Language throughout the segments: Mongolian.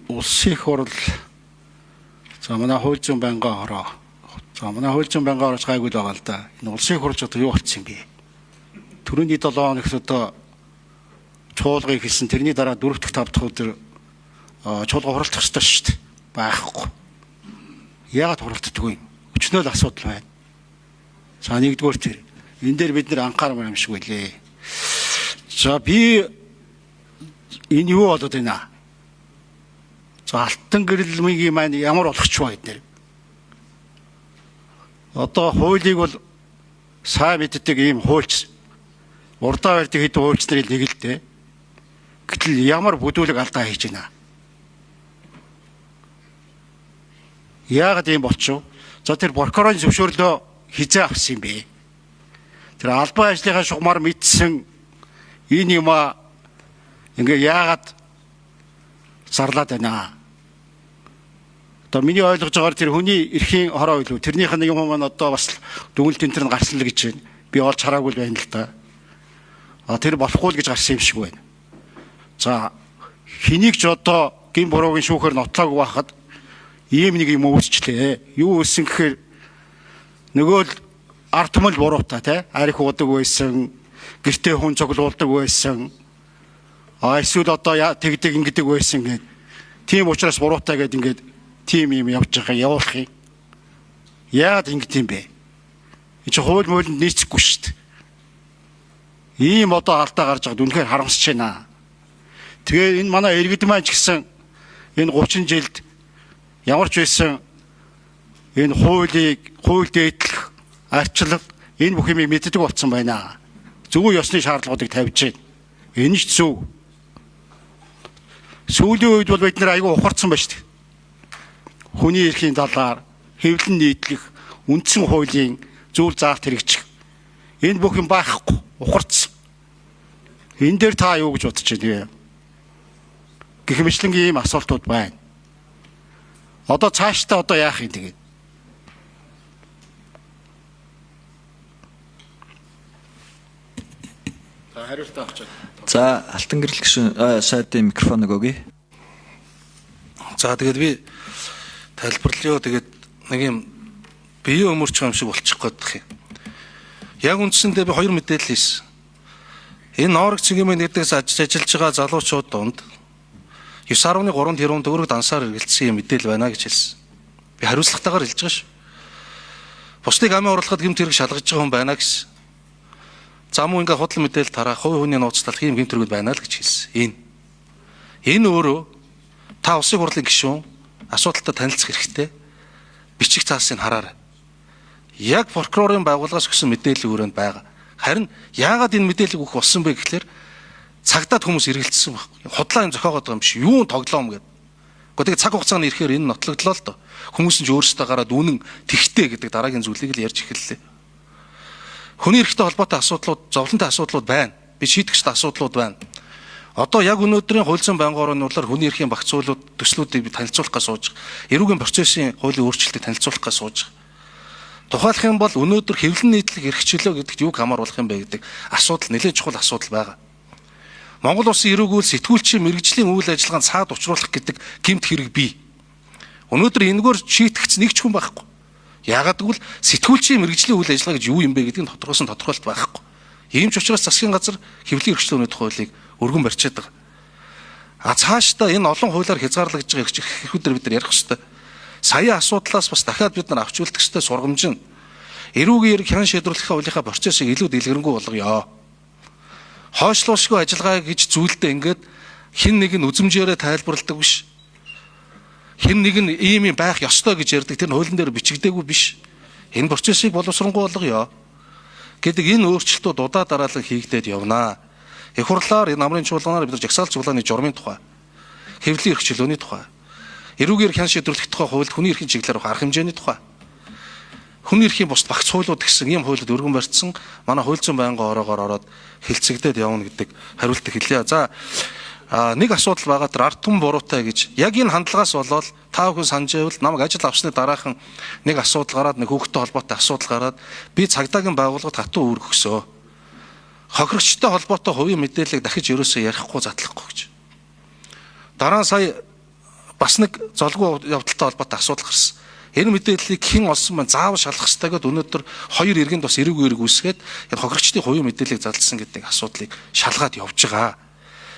улсын их хурл за манай хууль зүйн байнгын хороо. За манай хууль зүйн байнгын хороос гайгүй л байгаа л да. Энэ улсын их хурлч одоо юу болчихсон бэ? Түрүүний 7 хоногт одоо чуулгыг хэлсэн. Тэрний дараа 4 дахь 5 дахь өдөр чуулга хуралдах ёстой шүү дээ. Байхгүй. Яагаад хуралддаггүй? Өчнөө л асуудал байна. За нэгдүгээр тэр. Энэ дээр бид нэр анхаармаар юм шиг байлээ. За би энэ юу болоод байна? За алтан гэрэлмийн маань ямар болох ч бай дээр. Одоо хуулийг бол сайн мэддэг ийм хуульч. Урдаа барьдаг хэд хуульч нарыг нэг л дээ. Гэтэл ямар бүдүүлэг алдаа хийж байна. Яагаад ийм болчихв? За тэр прокурорын зөвшөөрлөө хизээ авсан юм бэ? Тэр албан ажлынхаа шугамар мэдсэн энэ юм ингээ яагаад зарлаад байна? Одоо миний ойлгож байгаагаар тэр хүний эрхийн хороо илүү тэрнийх нь юм маань одоо бас дүгнэлт энэ төр гарсан л гэж байна. Би олж хараагүй л байна л да. Тэр болохгүй л гэж гарсан юм шиг байна. За хэнийг ч одоо гин буруугийн шүүхээр нотлоогүй байхад ийм нэг юм үүсчлээ. Юу үүссэн гэхээр нөгөө л ард түмэл буруутай те арих уудаг байсан, гэртээ хүн цоглуулдаг байсан. Эсвэл одоо тэгдэг ингэдэг байсан гэд. Тийм учраас буруутай гэд ингээд тийм юм явж байгаа явуулах юм. Яагаад ингэж юм бэ? Энэ чи хууль муулинд нийцэхгүй шүү дээ. Ийм одоо алдаа гарч байгаад үнэхээр харамсаж байна. Тэгээ энэ манай иргэд маань ч гэсэн энэ 30 жилд ямар ч байсан энэ хууль дээдлэх арчлал энэ бүх юмыг мэддэг болсон байна. Зөв ёсны шаардлагуудыг тавьж байна. Энэ ч зөв. Сүүлийн үед бол бид нэр айгүй ухарсан байна шүү дээ. Хүний эрхийн талаар хэвлэн нийтлэх үндсэн хуулийн зүйл заалт хэрэгжих. Энэ бүх юм байхгүй ухарсан. Энэ дээр та юу гэж бодож байна вэ? Гэх мэтлэнгийн ийм асуултууд байна. Одоо цаашдаа одоо яах юм тэгээд? За хариултаа авчаа. За алтан гэрэл гишүүн сайдын микрофоныг өгье. За тэгээд би тайлбарлая. Тэгээд нэг юм биеийн өмөрч юм шиг болчих гээд юм. Яг үндсэндээ би хоёр мэдээлэл хийсэн. Энэ Норог цэгийн нэгдээс ажиллаж байгаа залуучууд донд 9.3 тэрбум төгрөг дансаар эргэлзсэн юм мэдээлэл байна гэж хэлсэн. Би хариуцлагатайгаар хэлж байгаа шүү. Бусдыг амын орлоход гэмт хэрэг шалгаж байгаа хүн байна гэсэн. За мөн ингээ худал мэдээлэл тарах, хувь хүний нууцлах ийм гэмт хэрэгүүд байна л гэж хэлсэн. Энэ өөрөө та улсын хурлын гишүүн асуудалтай танилцах хэрэгтэй. Бичих цаасыг хараарай. Яг прокурорын байгууллагаас өгсөн мэдээлэл өрөөнд байгаа. Харин яагаад энэ мэдээлэл өгөх болсон бэ гэхлээр цагдаад хүмүүс эргэлзсэн байхгүй. Худлаа юм зохиогоод байгаа юм биш. Юун тоглоом гэдэг. Гэхдээ цаг хугацааны ирэхээр энэ нотлогдлоо л доо. Хүмүүс нь ч өөрсдөө гараад үнэн тэгтэй гэдэг дараагийн зүйлийг л ярьж эхэллээ. Хүний эрхтэй холбоотой асуудлууд, зовлонтой асуудлууд байна. Би шийдэгчтэй асуудлууд байна. Одоо яг өнөөдрийн хууль зүйн байнгын орнуулаар хүний эрхийн багц зүйлүүд төслүүдийг би танилцуулахгаа сууж байгаа. Эрүүгийн процессын хуулийн өөрчлөлтийг танилцуулахгаа сууж байгаа. Тухайлах юм бол өнөөдөр хэвлэн нийтлэг эрх чөлөө гэдэгт юуг хамааруулах юм бэ гэдэг асуудал нэлээд чухал асуудал байгаа. Монгол улсын эрүүгүүл сэтгүүлчийн мэрэгжлийн үйл ажиллагаанд цаад учруулах гэдэг гэмт хэрэг бий. Өнөөдөр энэгээр шийтгэгч нэг ч хүн байхгүй. Яагаад гэвэл сэтгүүлчийн мэрэгжлийн үйл ажиллагаа гэж юу юм бэ гэдгийг тодорхойлсон тодорхойлт байхгүй. Ийм ч учраас засгийн газар хэвлэлийн эрхчлөөний хуулийг өргөн барьчаад байгаа. Цаашдаа энэ олон хуулиар хязгаарлагдж байгаа эрхүүдээр бид нар ярих хэрэгтэй. Сая асуудлаас бас дахиад бид нар авч үлдэх ёстой сургамж нь эрүүгийн эрх хян шийдвэрлэхийн хуулийнхаа процессыг илүү дэлгэрэнгүй болгоё. Хойшлуушгүй ажиллагаа гэж зүйлдээ ингээд хин нэг нь үзмжээрээ тайлбарладаг биш. Хин нэг нь ийм юм байх ёстой гэж ярьдаг тэр хуулийн дээр бичигдээгүй биш. Энэ процессыг боловсронгуй болгоё гэдэг энэ өөрчлөлтүүд удаа дараалан хийгдээд явнаа. Их хурлаар энэ намрын чуулганаар бид нар жагсаал цуглааны журмын тухай, хэвлэлийн эрх чөлөөний тухай, эрүүгийн эрх хян шийдвэрлэх тухай хуульд хүний эрхийн чиглэлээр арга хэмжээний тухай, хүний эрхийн бусд багц хуулиуд гэсэн ийм хуулиуд өргөн барьсан манай хууль зүйн байнгын ороогоор ороод хэлцэгдээд явна гэдэг хариултыг хэлье. За нэг асуудал байгаа тэр ард түмэн буруутай гэж яг энэ хандлагаас болоод та бүхэн санаж байвал намайг ажил авсны дараахан нэг асуудал гараад нэг хүүхдтэй холбоотой асуудал гараад би цагдаагийн байгууллагад хатуу үүрэг өгсөө. Хохирогчтой холбоотой хувийн мэдээллийг дахиж ерөөсөө ярихгүй задлахгүй гэж. Дараа нь сая бас нэг золгүй явдалтай холбоотой асуудал гарсан. Энэ мэдээллийг хэн олсон маань заавал шалгах ёстой гэдээ өнөөдөр хоёр иргэнд бас эрэг үүсгээд хохирогчдын хувийн мэдээллийг зарласан гэдэг асуудлыг шалгаад явж байгаа.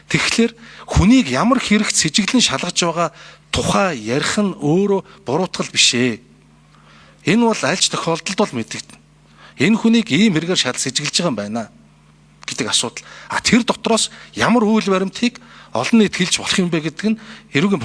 Тэгэхээр хүнийг ямар хэрэгт сэжиглэн шалгаж байгаа тухай ярих нь өөрөө буруутгал биш ээ. Энэ бол аль ч тохиолдолд бол мэдэгдэнэ. Энэ хүнийг ийм хэрэгээр сэжиглэж байгаа юм байна гэдэг асуудал. Тэр дотроос ямар үйл баримтыг олон нийт хэлж болох юм бэ гэдэг нь эрүүгийн